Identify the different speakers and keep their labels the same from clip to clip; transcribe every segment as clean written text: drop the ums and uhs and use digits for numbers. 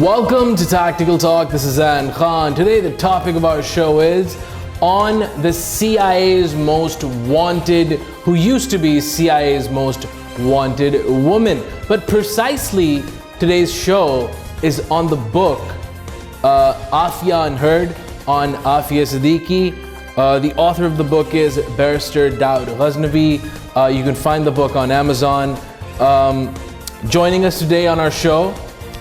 Speaker 1: Welcome to Tactical Talk. This is Zain Khan. Today the topic of our show is on the CIA's most wanted, who used to be CIA's most wanted woman. But precisely today's show is on the book Aafia Unheard on Aafia Siddiqui. The author of the book is Barrister Dawood Ghazanavi. You can find the book on Amazon. Joining us today on our show,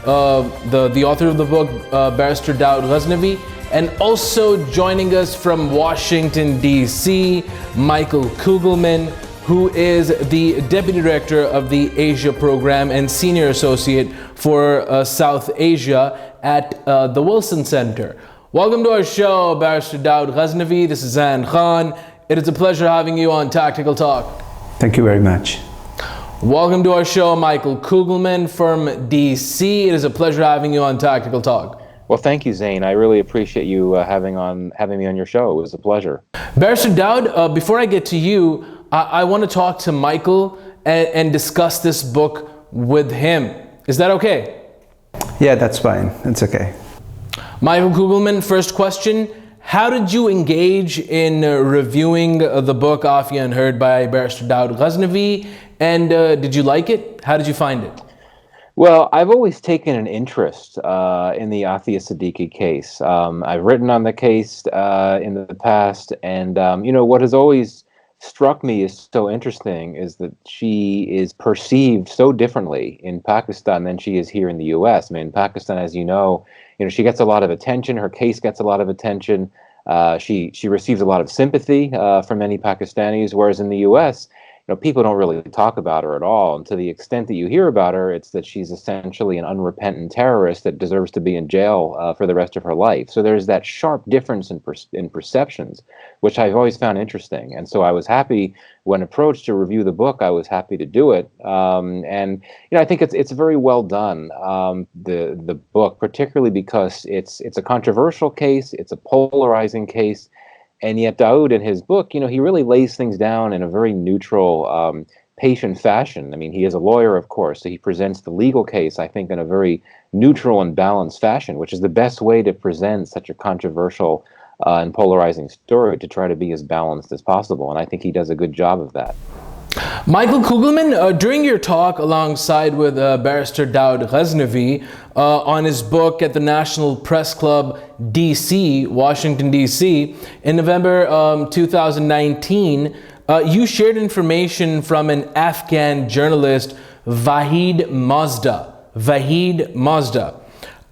Speaker 1: the author of the book, Barrister Dawood Ghazanavi, and also joining us from Washington, D.C., Michael Kugelman, who is the Deputy Director of the Asia Program and Senior Associate for South Asia at the Wilson Center. Welcome to our show, Barrister Dawood Ghazanavi. This is Zain Khan. It is a pleasure having you on Tactical Talk.
Speaker 2: Thank you very much.
Speaker 1: Welcome to our show, Michael Kugelman from DC. It is a pleasure having you on Tactical Talk.
Speaker 3: Well, thank you, Zain. I really appreciate you having me on your show. It was a pleasure.
Speaker 1: Barrister Dawood, before I get to you, I want to talk to Michael and discuss this book with him. Is that okay?
Speaker 2: Yeah, that's fine. It's okay.
Speaker 1: Michael Kugelman, first question. How did you engage in reviewing the book Aafia Unheard by Barrister Dawood Ghazanavi? And did you like it? How did you find it?
Speaker 3: Well, I've always taken an interest in the Aafia Siddiqui case. I've written on the case in the past, and what has always struck me as so interesting is that she is perceived so differently in Pakistan than she is here in the U.S. I mean, in Pakistan, as you know, she gets a lot of attention. Her case gets a lot of attention. She receives a lot of sympathy from many Pakistanis, whereas in the U.S., people don't really talk about her at all. And to the extent that you hear about her, it's that she's essentially an unrepentant terrorist that deserves to be in jail for the rest of her life. So there's that sharp difference in perceptions, which I've always found interesting. And so I was happy when approached to review the book. I was happy to do it. I think it's very well done, the book, particularly because it's a controversial case. It's a polarizing case. And yet Dawood, in his book, he really lays things down in a very neutral, patient fashion. I mean, he is a lawyer, of course, so he presents the legal case, I think, in a very neutral and balanced fashion, which is the best way to present such a controversial and polarizing story, to try to be as balanced as possible. And I think he does a good job of that.
Speaker 1: Michael Kugelman, during your talk alongside with Barrister Dawood Ghazanavi on his book at the National Press Club, DC, Washington, D.C., in November 2019, you shared information from an Afghan journalist, Vahid Mazda,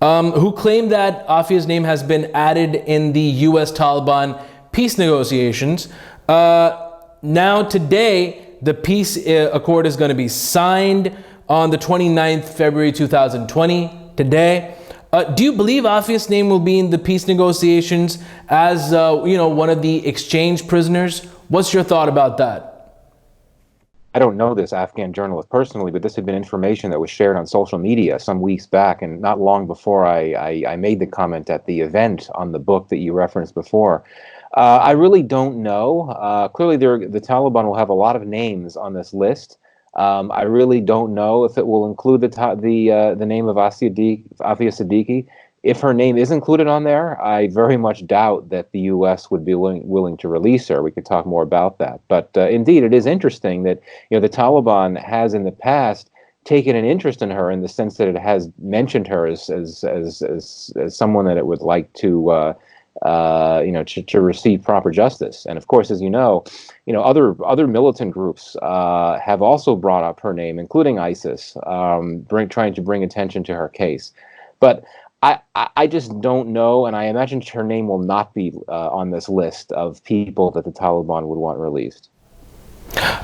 Speaker 1: who claimed that Aafia's name has been added in the U.S. Taliban peace negotiations. Now, today, the peace accord is going to be signed on the 29th February 2020, today. Do you believe Aafia's name will be in the peace negotiations as one of the exchange prisoners? What's your thought about that?
Speaker 3: I don't know this Afghan journalist personally, but this had been information that was shared on social media some weeks back, and not long before I made the comment at the event on the book that you referenced before. I really don't know. Clearly, the Taliban will have a lot of names on this list. I really don't know if it will include the name of Aafia Siddiqui. If her name is included on there, I very much doubt that the U.S. would be willing to release her. We could talk more about that. But indeed, it is interesting that the Taliban has in the past taken an interest in her, in the sense that it has mentioned her as someone that it would like to receive proper justice. And of course, as you know, other militant groups have also brought up her name, including ISIS, trying to bring attention to her case. But I just don't know, and I imagine her name will not be on this list of people that the Taliban would want released.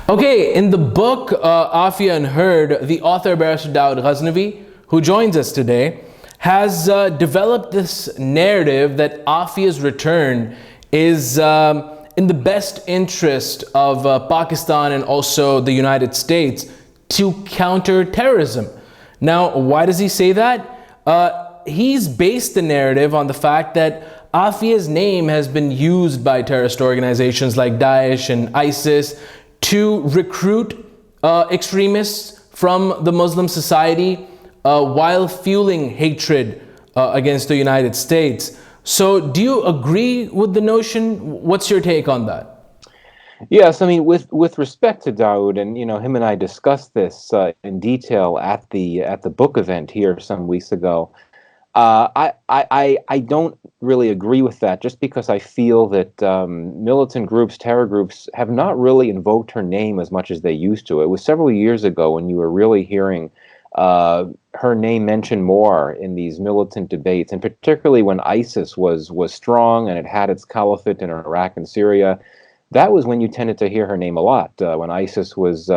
Speaker 1: Okay, in the book Aafia Unheard, the author Barrister Dawood Ghazanavi, who joins us today, has developed this narrative that Aafia's return is in the best interest of Pakistan and also the United States to counter terrorism. Now, why does he say that? He's based the narrative on the fact that Aafia's name has been used by terrorist organizations like Daesh and ISIS to recruit extremists from the Muslim society while fueling hatred against the United States. So do you agree with the notion? What's your take on that?
Speaker 3: Yes, I mean, with respect to Dawood, and him and I discussed this in detail at the book event here some weeks ago. I don't really agree with that, just because I feel that militant groups, terror groups, have not really invoked her name as much as they used to. It was several years ago when you were really hearing her name mentioned more in these militant debates, and particularly when ISIS was strong and it had its caliphate in Iraq and Syria. That was when you tended to hear her name a lot, when ISIS was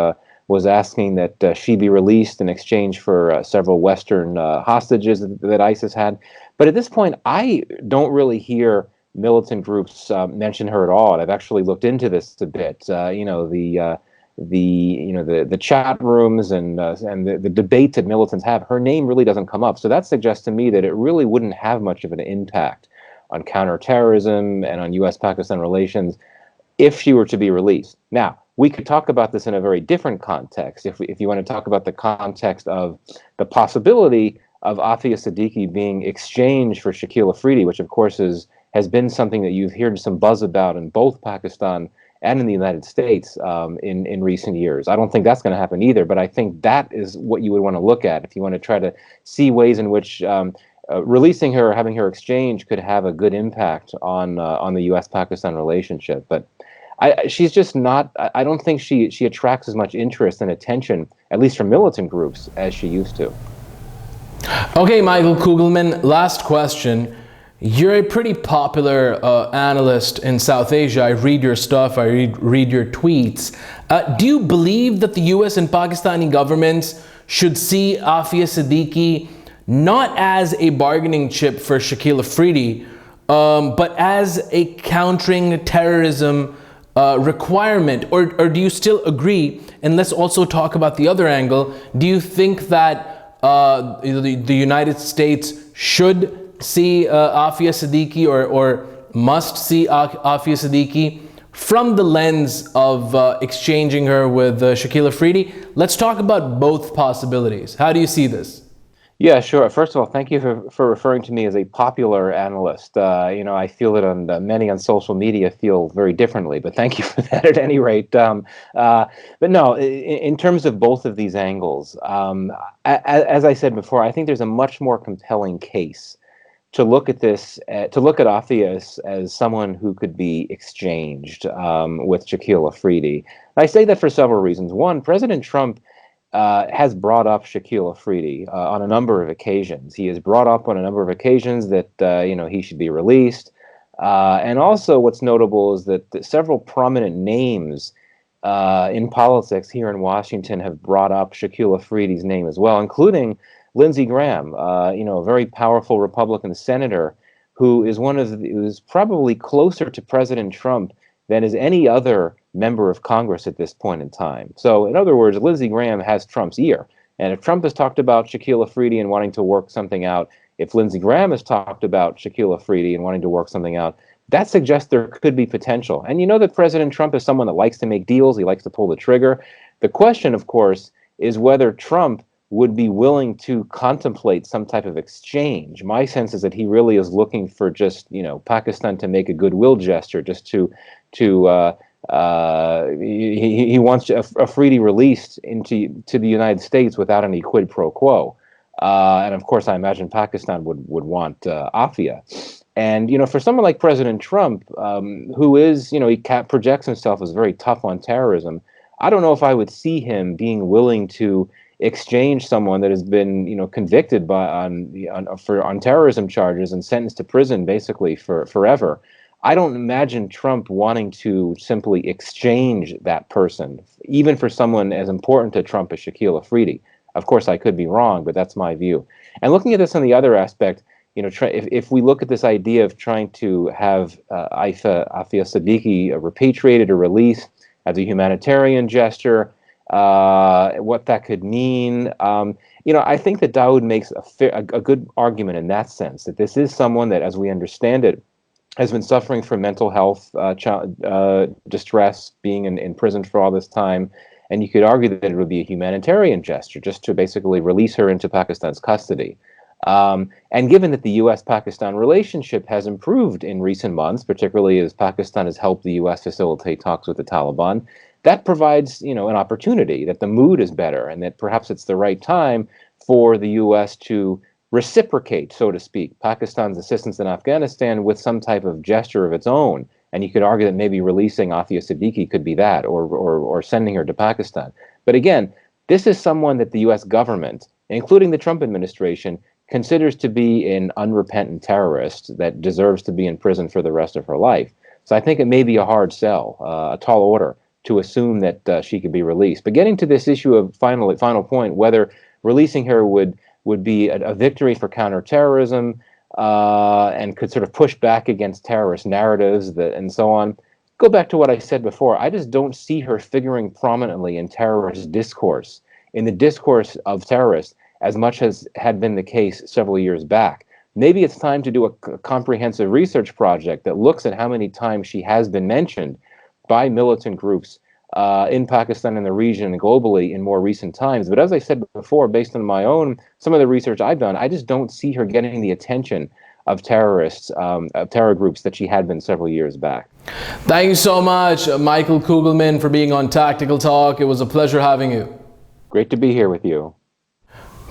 Speaker 3: asking that she be released in exchange for several Western hostages that ISIS had. But at this point, I don't really hear militant groups mention her at all. And I've actually looked into this a bit. The chat rooms and the debates that militants have, her name really doesn't come up. So that suggests to me that it really wouldn't have much of an impact on counterterrorism and on U.S.-Pakistan relations if she were to be released. Now, we could talk about this in a very different context. If you want to talk about the context of the possibility of Aafia Siddiqui being exchanged for Shakil Afridi, which of course has been something that you've heard some buzz about in both Pakistan and in the United States in recent years. I don't think that's going to happen either, but I think that is what you would want to look at if you want to try to see ways in which releasing her or having her exchange could have a good impact on the U.S.-Pakistan relationship. But she's just not. I don't think she attracts as much interest and attention, at least from militant groups, as she used to.
Speaker 1: Okay, Michael Kugelman, last question. You're a pretty popular analyst in South Asia. I read your stuff, I read your tweets. Do you believe that the US and Pakistani governments should see Aafia Siddiqui not as a bargaining chip for Shakil Afridi, but as a countering terrorism requirement? Or do you still agree? And let's also talk about the other angle. Do you think that the United States should see Aafia Siddiqui or must see Aafia Siddiqui from the lens of exchanging her with Shakil Afridi? Let's talk about both possibilities. How do you see this?
Speaker 3: Yeah, sure. First of all, thank you for referring to me as a popular analyst. I feel that many on social media feel very differently, but thank you for that at any rate. But no, in terms of both of these angles, as I said before, I think there's a much more compelling case to look at this, to look at Aafia as someone who could be exchanged with Shakil Afridi. I say that for several reasons. One, President Trump has brought up Shakil Afridi on a number of occasions. He has brought up on a number of occasions that he should be released. And also, what's notable is that several prominent names in politics here in Washington have brought up Shakil Afridi's name as well, including Lindsey Graham, a very powerful Republican senator who is probably closer to President Trump than is any other member of Congress at this point in time. So, in other words, Lindsey Graham has Trump's ear. And if Trump has talked about Shakil Afridi and wanting to work something out, if Lindsey Graham has talked about Shakil Afridi and wanting to work something out, that suggests there could be potential. And you know that President Trump is someone that likes to make deals. He likes to pull the trigger. The question, of course, is whether Trump would be willing to contemplate some type of exchange. My sense is that he really is looking for just, Pakistan to make a goodwill gesture, just he wants Afridi released to the United States without any quid pro quo. And of course, I imagine Pakistan would want Aafia. And, for someone like President Trump, who is, he projects himself as very tough on terrorism, I don't know if I would see him being willing to exchange someone that has been, convicted on terrorism charges and sentenced to prison basically for forever. I don't imagine Trump wanting to simply exchange that person, even for someone as important to Trump as Shakil Afridi. Of course, I could be wrong, but that's my view. And looking at this on the other aspect, if we look at this idea of trying to have Aafia Siddiqui repatriated or released as a humanitarian gesture, what that could mean, I think that Dawood makes a good argument in that sense, that this is someone that, as we understand it, has been suffering from mental health distress, being in prison for all this time. And you could argue that it would be a humanitarian gesture just to basically release her into Pakistan's custody. And given that the U.S.-Pakistan relationship has improved in recent months, particularly as Pakistan has helped the U.S. facilitate talks with the Taliban, that provides, an opportunity that the mood is better and that perhaps it's the right time for the U.S. to reciprocate, so to speak, Pakistan's assistance in Afghanistan with some type of gesture of its own. And you could argue that maybe releasing Aafia Siddiqui could be that, or sending her to Pakistan. But again, this is someone that the U.S. government, including the Trump administration, considers to be an unrepentant terrorist that deserves to be in prison for the rest of her life. So I think it may be a hard sell, a tall order, to assume that she could be released. But getting to this issue of final point, whether releasing her would be a victory for counterterrorism and could sort of push back against terrorist narratives and so on. Go back to what I said before. I just don't see her figuring prominently in terrorist discourse, in the discourse of terrorists, as much as had been the case several years back. Maybe it's time to do a comprehensive research project that looks at how many times she has been mentioned by militant groups in Pakistan and the region and globally in more recent times. But as I said before, based on some of the research I've done, I just don't see her getting the attention of terrorists, of terror groups that she had been several years back.
Speaker 1: Thank you so much, Michael Kugelman, for being on Tactical Talk. It was a pleasure having you.
Speaker 3: Great to be here with you.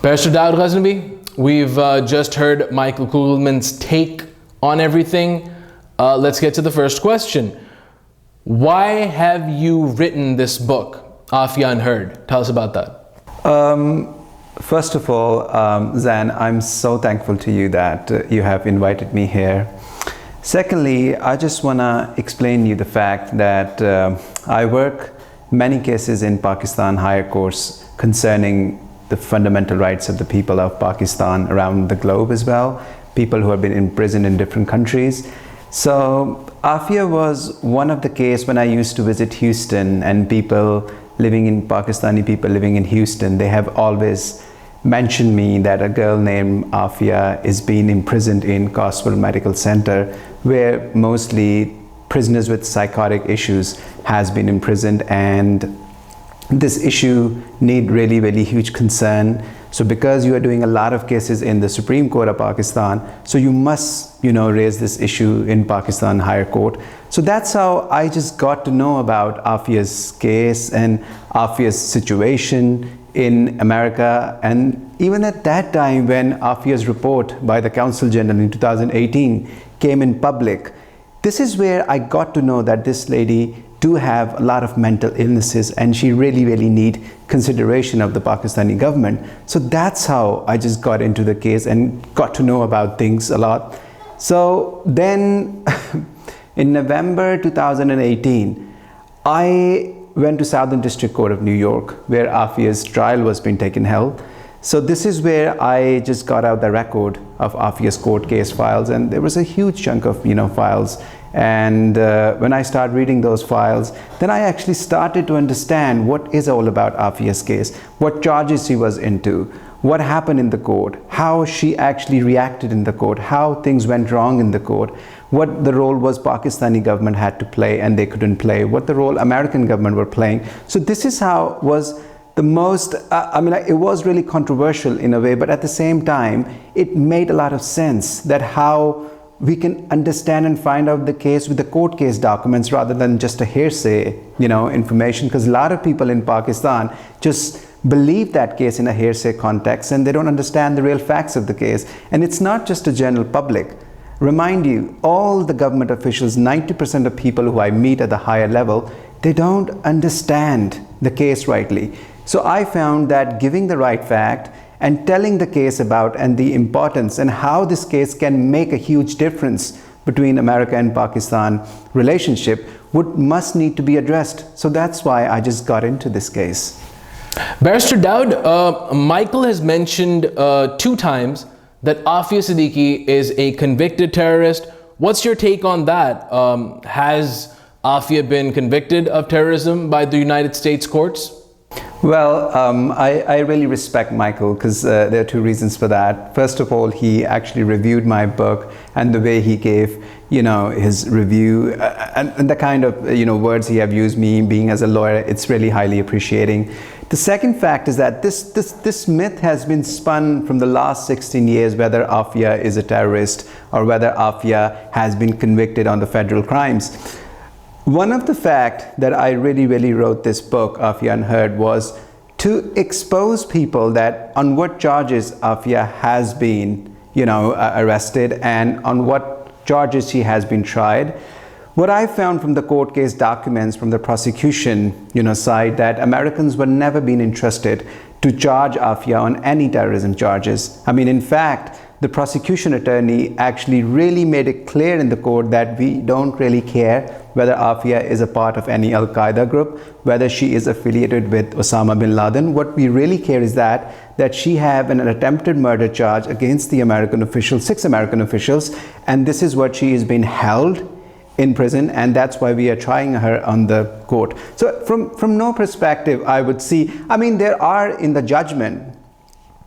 Speaker 1: Barrister Dawood Ghazanavi, we've just heard Michael Kugelman's take on everything. Let's get to the first question. Why have you written this book, Aafia Unheard? Tell us about that.
Speaker 2: First of all, Zain, I'm so thankful to you that you have invited me here. Secondly, I just want to explain to you the fact that I work many cases in Pakistan higher courts concerning the fundamental rights of the people of Pakistan around the globe as well, people who have been imprisoned in different countries. So Aafia was one of the cases when I used to visit Houston, and people living in Pakistani people living in Houston, they have always mentioned me that a girl named Aafia is being imprisoned in Coswell Medical Center, where mostly prisoners with psychotic issues has been imprisoned, and this issue need really, really huge concern. So because you are doing a lot of cases in the Supreme Court of Pakistan, so you must, raise this issue in Pakistan Higher Court. So that's how I just got to know about Aafia's case and Aafia's situation in America. And even at that time, when Aafia's report by the Consul General in 2018 came in public, this is where I got to know that this lady do have a lot of mental illnesses, and she really, really need consideration of the Pakistani government. So that's how I just got into the case and got to know about things a lot. So then in November 2018, I went to Southern District Court of New York, where Aafia's trial was being taken held. So this is where I just got out the record of Aafia's court case files, and there was a huge chunk of files. And when I started reading those files, then I actually started to understand what is all about Aafia's case, what charges she was into, what happened in the court, how she actually reacted in the court, how things went wrong in the court, what the role was Pakistani government had to play and they couldn't play, what the role American government were playing. So this is how was the most, it was really controversial in a way, but at the same time, it made a lot of sense that how we can understand and find out the case with the court case documents rather than just a hearsay, information, because a lot of people in Pakistan just believe that case in a hearsay context and they don't understand the real facts of the case. And it's not just a general public. Remind you, all the government officials, 90% of people who I meet at the higher level, they don't understand the case rightly. So I found that giving the right fact and telling the case about and the importance and how this case can make a huge difference between America and Pakistan relationship must need to be addressed. So that's why I just got into this case.
Speaker 1: Barrister Dawood, Michael has mentioned 2 times that Aafia Siddiqui is a convicted terrorist. What's your take on that? Has Aafia been convicted of terrorism by the United States courts?
Speaker 2: Well, I really respect Michael because there are 2 reasons for that. First of all, he actually reviewed my book, and the way he gave, his review and the kind of, words he have used, me being as a lawyer, it's really highly appreciating. The second fact is that this myth has been spun from the last 16 years, whether Aafia is a terrorist or whether Aafia has been convicted on the federal crimes. One of the facts that I really wrote this book, Aafia Unheard, was to expose people that on what charges Aafia has been, arrested and on what charges she has been tried. What I found from the court case documents from the prosecution, side, that Americans were never been interested to charge Aafia on any terrorism charges. I mean, in fact, the prosecution attorney actually really made it clear in the court that we don't really care whether Aafia is a part of any Al-Qaeda group, whether she is affiliated with Osama bin Laden. What we really care is that she have an attempted murder charge against the American officials, 6 American officials, and this is what she is being held in prison, and that's why we are trying her on the court. So from no perspective, I would see, I mean, there are in the judgment,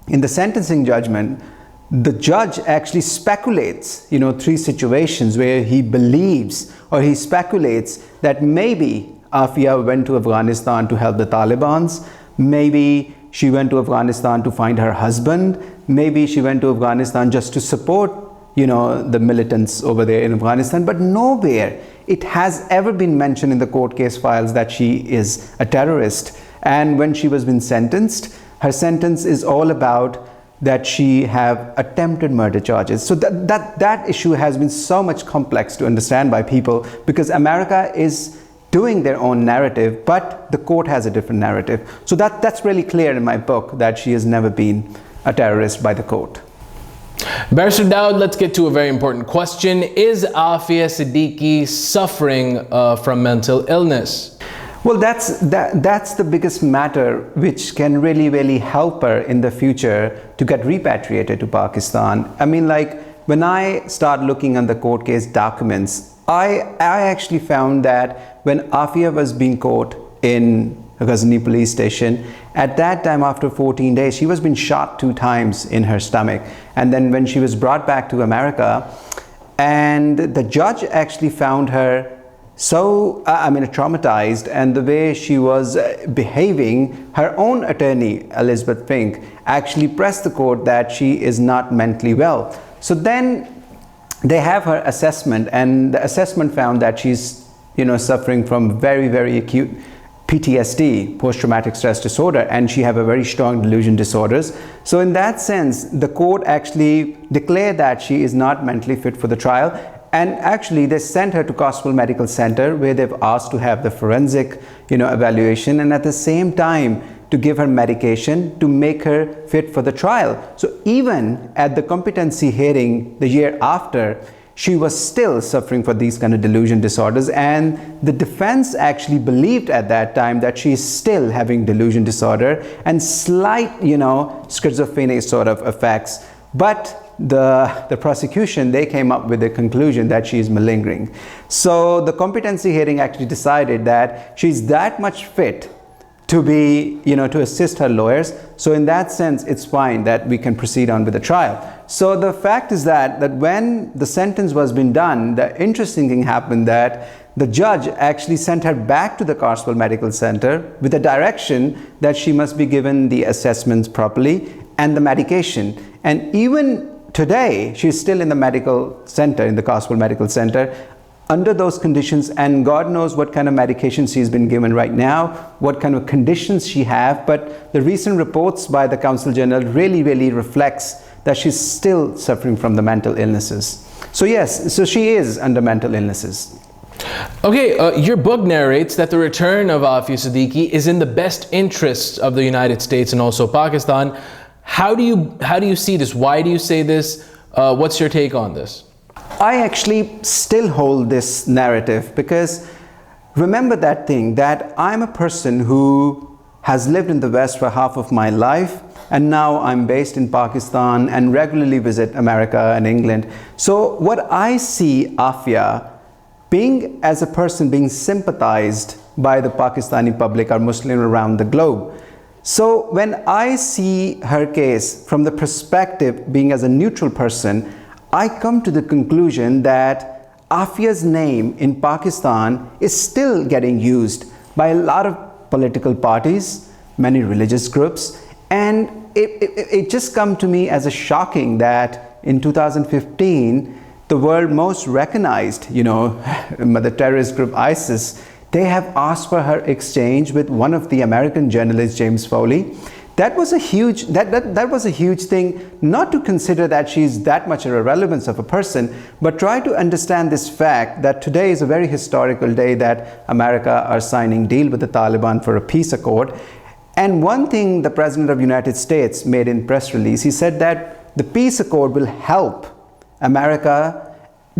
Speaker 2: in the sentencing judgment, the judge actually speculates, 3 situations where he believes or he speculates that maybe Aafia went to Afghanistan to help the Taliban's, maybe she went to Afghanistan to find her husband, maybe she went to Afghanistan just to support the militants over there in Afghanistan, but nowhere it has ever been mentioned in the court case files that she is a terrorist. And when she was being sentenced, her sentence is all about that she have attempted murder charges. So that issue has been so much complex to understand by people, because America is doing their own narrative, but the court has a different narrative. So that's really clear in my book, that she has never been a terrorist by the court.
Speaker 1: Barrister Dawood, let's get to a very important question. Is Aafia Siddiqui suffering from mental illness?
Speaker 2: Well, that's the biggest matter which can really help her in the future to get repatriated to Pakistan. I mean, like, when I start looking on the court case documents, I actually found that when Aafia was being caught in Ghazni police station, at that time, after 14 days, she was being shot 2 times in her stomach. And then when she was brought back to America, and the judge actually found her so, traumatized, and the way she was behaving, her own attorney, Elizabeth Fink, actually pressed the court that she is not mentally well. So then they have her assessment, and the assessment found that she's, suffering from very acute PTSD, post-traumatic stress disorder, and she have a very strong delusion disorders. So in that sense, the court actually declared that she is not mentally fit for the trial, and actually they sent her to Gospel Medical Center, where they've asked to have the forensic evaluation, and at the same time to give her medication to make her fit for the trial. So even at the competency hearing the year after, she was still suffering for these kind of delusion disorders, and the defense actually believed at that time that she is still having delusion disorder and slight, schizophrenic sort of effects. But the prosecution, they came up with the conclusion that she is malingering. So the competency hearing actually decided that she's that much fit to be, to assist her lawyers. So in that sense, it's fine that we can proceed on with the trial. So the fact is that when the sentence was being done, the interesting thing happened that the judge actually sent her back to the Gospel Medical Center with a direction that she must be given the assessments properly and the medication. And even today, she's still in the medical center, in the Gospel Medical Center, under those conditions, and God knows what kind of medication she's been given right now, what kind of conditions she have. But the recent reports by the Consul General really reflects that she's still suffering from the mental illnesses. So yes, so she is under mental illnesses.
Speaker 1: Okay, your book narrates that the return of Aafia Siddiqui is in the best interests of the United States and also Pakistan. How do you see this? Why do you say this? What's your take on this?
Speaker 2: I actually still hold this narrative, because remember that thing, that I'm a person who has lived in the West for half of my life, and now I'm based in Pakistan and regularly visit America and England. So what I see Aafia being, as a person, being sympathized by the Pakistani public or Muslim around the globe. So when I see her case from the perspective being as a neutral person, I come to the conclusion that Aafia's name in Pakistan is still getting used by a lot of political parties, many religious groups. And it just come to me as a shocking that in 2015, the world most recognized, the terrorist group ISIS, they have asked for her exchange with one of the American journalists, James Foley. That was a huge thing, not to consider that she's that much of a relevance of a person, but try to understand this fact that today is a very historical day that America are signing deal with the Taliban for a peace accord. And one thing the President of the United States made in press release, he said that the peace accord will help America,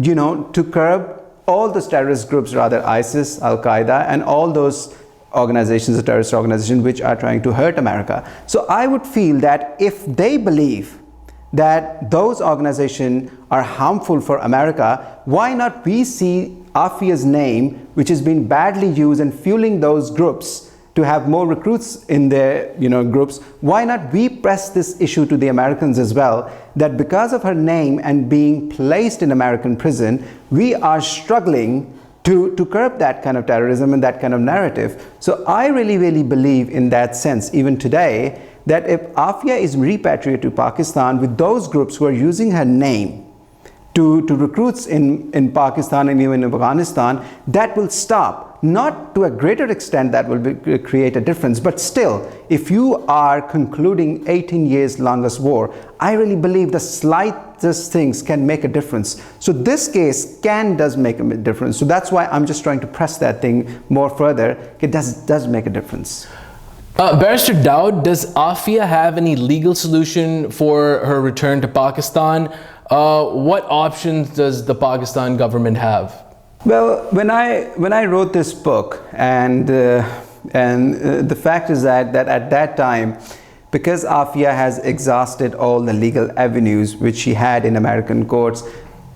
Speaker 2: to curb all those terrorist groups, rather ISIS, Al-Qaeda, and all those organizations, the terrorist organizations which are trying to hurt America. So I would feel that if they believe that those organizations are harmful for America, why not we see Aafia's name, which has been badly used and fueling those groups to have more recruits in their groups? Why not we press this issue to the Americans as well, that because of her name and being placed in American prison, we are struggling to curb that kind of terrorism and that kind of narrative. So I really believe in that sense, even today, that if Aafia is repatriated to Pakistan with those groups who are using her name to recruits in Pakistan and even in Afghanistan, that will stop. Not to a greater extent that will create a difference, but still, if you are concluding 18 years longest war, I really believe the slightest things can make a difference. So this case does make a difference. So that's why I'm just trying to press that thing more further. It does make a difference.
Speaker 1: Barrister Dawood, does Aafia have any legal solution for her return to Pakistan? What options does the Pakistan government have?
Speaker 2: Well, when I wrote this book, and the fact is that at that time, because Aafia has exhausted all the legal avenues which she had in American courts,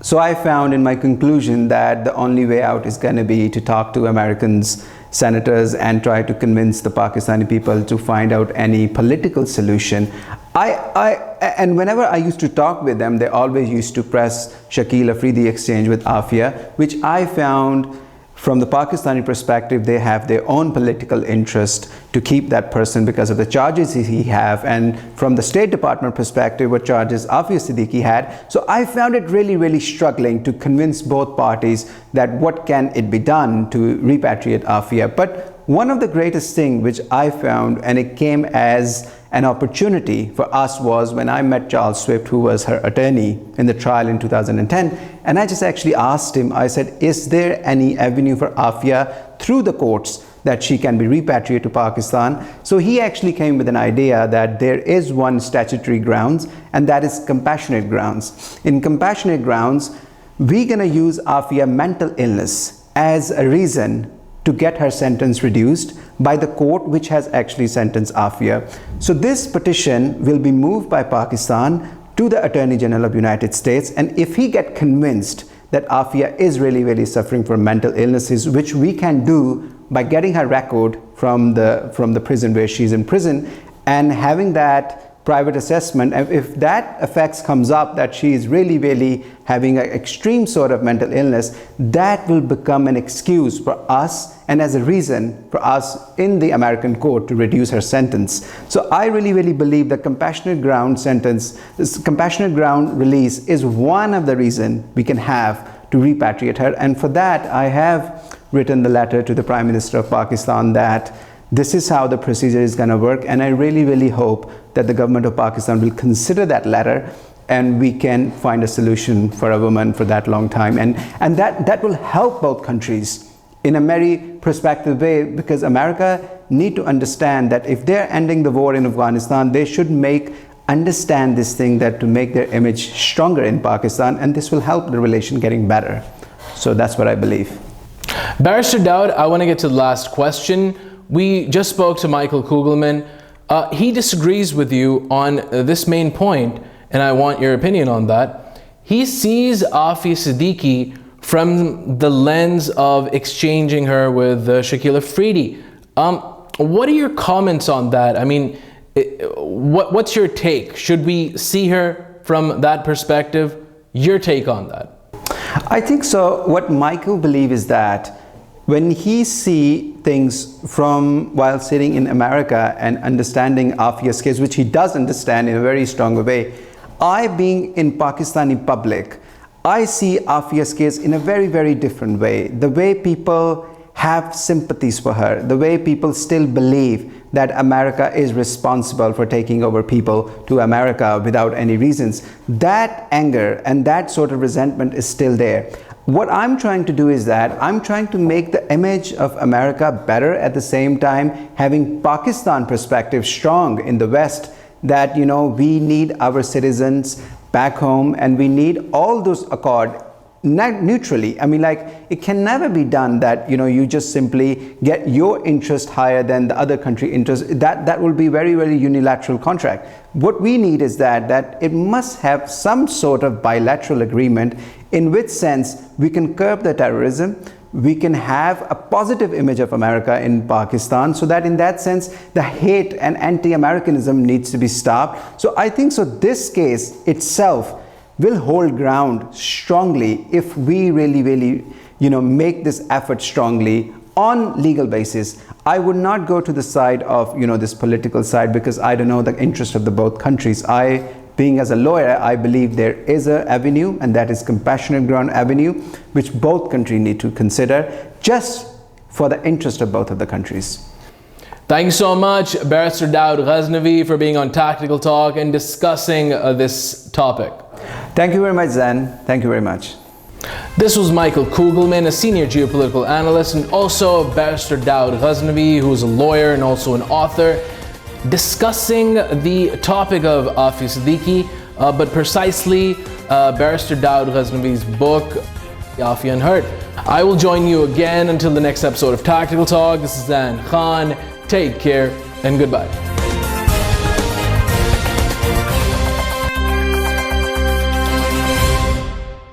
Speaker 2: so I found in my conclusion that the only way out is going to be to talk to Americans, senators, and try to convince the Pakistani people to find out any political solution. And whenever I used to talk with them, they always used to press Shakil Afridi exchange with Aafia, which I found from the Pakistani perspective, they have their own political interest to keep that person because of the charges he have, and from the State Department perspective, what charges Aafia Siddiqui had. So I found it really struggling to convince both parties that what can it be done to repatriate Aafia. But one of the greatest things which I found, and it came as an opportunity for us, was when I met Charles Swift, who was her attorney in the trial in 2010, and I just actually asked him, I said, is there any avenue for Aafia through the courts that she can be repatriated to Pakistan? So he actually came with an idea that there is one statutory grounds, and that is compassionate grounds. In compassionate grounds, we're going to use Aafia mental illness as a reason to get her sentence reduced by the court which has actually sentenced Aafia. So this petition will be moved by Pakistan to the Attorney General of the United States, and if he get convinced that Aafia is really suffering from mental illnesses, which we can do by getting her record from the prison where she's in prison and having that private assessment, and if that effects comes up that she is really having an extreme sort of mental illness, that will become an excuse for us and as a reason for us in the American court to reduce her sentence. So I really believe the compassionate ground sentence, this compassionate ground release, is one of the reasons we can have to repatriate her. And for that, I have written the letter to the Prime Minister of Pakistan that this is how the procedure is going to work, and I really hope that the government of Pakistan will consider that letter and we can find a solution for a woman for that long time, and that will help both countries in a very prospective way, because America need to understand that if they're ending the war in Afghanistan, they should understand this thing, that to make their image stronger in Pakistan, and this will help the relation getting better. So that's what I believe.
Speaker 1: Barrister Dawood, I want to get to the last question. We just spoke to Michael Kugelman. He disagrees with you on this main point, and I want your opinion on that. He sees Aafia Siddiqui from the lens of exchanging her with Shakil Afridi. What are your comments on that? I mean, what's your take? Should we see her from that perspective? Your take on that?
Speaker 2: I think so. What Michael believes is that when he see things from while sitting in America and understanding Aafia's case, which he does understand in a very strong way, I being in Pakistani public, I see Aafia's case in a very, very different way. The way people have sympathies for her, the way people still believe that America is responsible for taking over people to America without any reasons. That anger and that sort of resentment is still there. What I'm trying to do is that I'm trying to make the image of America better, at the same time having Pakistan perspective strong in the West, that we need our citizens back home and we need all those accord neutrally. I mean, like, it can never be done that you just simply get your interest higher than the other country interest. That will be very, very unilateral contract. What we need is that it must have some sort of bilateral agreement, in which sense we can curb the terrorism, we can have a positive image of America in Pakistan, so that in that sense the hate and anti-Americanism needs to be stopped. So I think this case itself will hold ground strongly if we really make this effort strongly on legal basis. I would not go to the side of this political side, because I don't know the interest of the both countries. Being as a lawyer, I believe there is an avenue, and that is compassionate ground avenue, which both countries need to consider, just for the interest of both of the countries.
Speaker 1: Thank you so much, Barrister Dawood Ghazanavi, for being on Tactical Talk and discussing this topic.
Speaker 2: Thank you very much, Zain. Thank you very much.
Speaker 1: This was Michael Kugelman, a senior geopolitical analyst, and also Barrister Dawood Ghazanavi, who is a lawyer and also an author, discussing the topic of Aafia Siddiqui, but precisely Barrister Dawood Ghazanavi's book, Aafia Unheard. I will join you again until the next episode of Tactical Talk. This is Zain Khan. Take care and goodbye.